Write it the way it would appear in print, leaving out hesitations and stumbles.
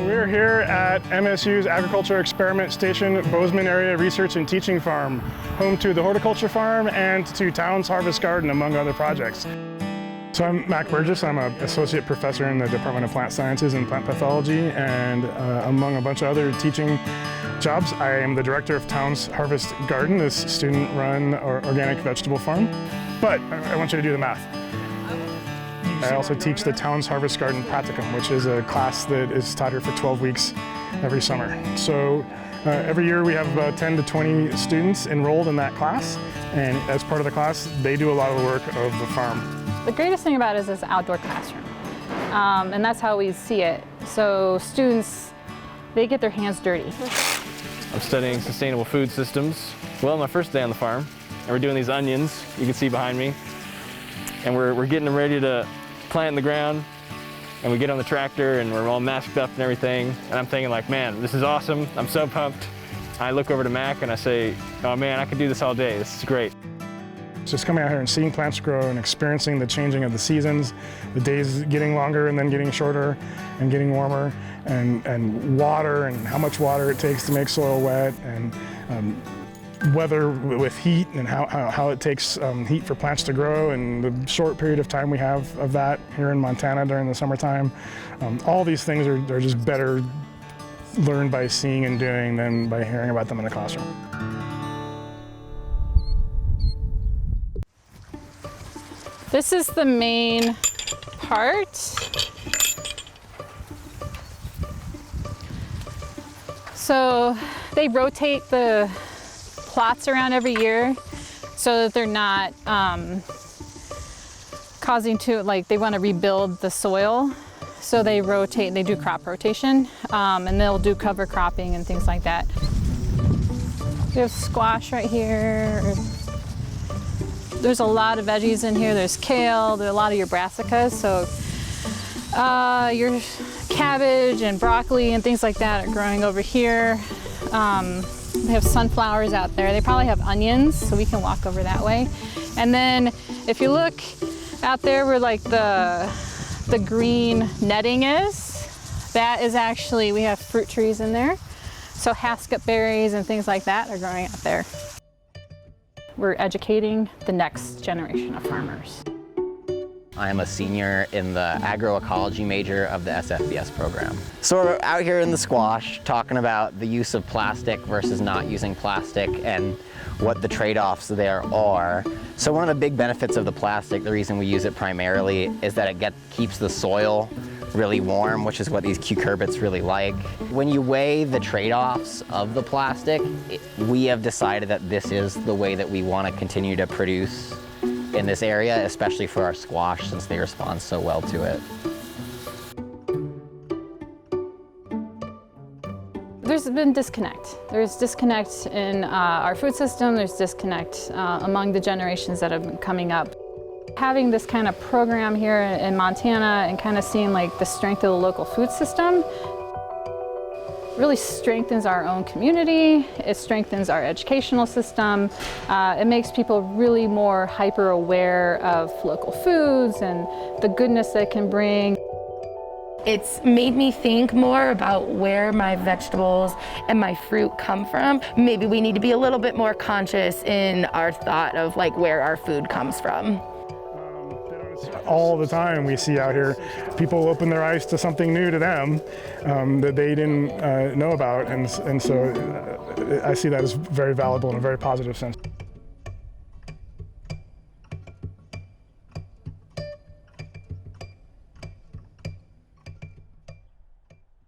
We're here at MSU's Agriculture Experiment Station, Bozeman Area Research and Teaching Farm, home to the Horticulture Farm and to Towne's Harvest Garden, among other projects. So I'm Mac Burgess. I'm an associate professor in the Department of Plant Sciences and Plant Pathology, and among a bunch of other teaching jobs, I am the director of Towne's Harvest Garden, this student-run organic vegetable farm. But I want you to do the math. I also teach the Towne's Harvest Garden Practicum, which is a class that is taught here for 12 weeks every summer. So every year we have about 10 to 20 students enrolled in that class, and as part of the class, they do a lot of the work of the farm. The greatest thing about it is this outdoor classroom, and that's how we see it. So students, they get their hands dirty. I'm studying sustainable food systems. Well, my first day on the farm, and we're doing these onions, you can see behind me, and we're getting them ready to plant in the ground, and we get on the tractor and we're all masked up and everything, and I'm thinking like, man, this is awesome, I'm so pumped. I look over to Mac and I say, oh man, I could do this all day, this is great. Just coming out here and seeing plants grow and experiencing the changing of the seasons, the days getting longer and then getting shorter and getting warmer, and water and how much water it takes to make soil wet, and weather with heat and how it takes heat for plants to grow, and the short period of time we have of that here in Montana during the summertime. All these things are just better learned by seeing and doing than by hearing about them in a classroom. This is the main part. So they rotate the plots around every year so that they're not causing to, like, they want to rebuild the soil. So they rotate, they do crop rotation, and they'll do cover cropping and things like that. We have squash right here. There's a lot of veggies in here. There's kale, there's a lot of your brassicas. So your cabbage and broccoli and things like that are growing over here. They have sunflowers out there. They probably have onions, so we can walk over that way. And then if you look out there where like the green netting is, that is actually, we have fruit trees in there. So hasket berries and things like that are growing out there. We're educating the next generation of farmers. I am a senior in the agroecology major of the SFBS program. So we're out here in the squash talking about the use of plastic versus not using plastic and what the trade-offs there are. So one of the big benefits of the plastic, the reason we use it primarily, is that it keeps the soil really warm, which is what these cucurbits really like. When you weigh the trade-offs of the plastic, we have decided that this is the way that we want to continue to produce in this area, especially for our squash, since they respond so well to it. There's been disconnect. There's disconnect in our food system. There's disconnect among the generations that have been coming up. Having this kind of program here in Montana and kind of seeing like the strength of the local food system really strengthens our own community. It strengthens our educational system. It makes people really more hyper aware of local foods and the goodness they can bring. It's made me think more about where my vegetables and my fruit come from. Maybe we need to be a little bit more conscious in our thought of like where our food comes from. All the time we see out here, people open their eyes to something new to them that they didn't know about, and so I see that as very valuable in a very positive sense.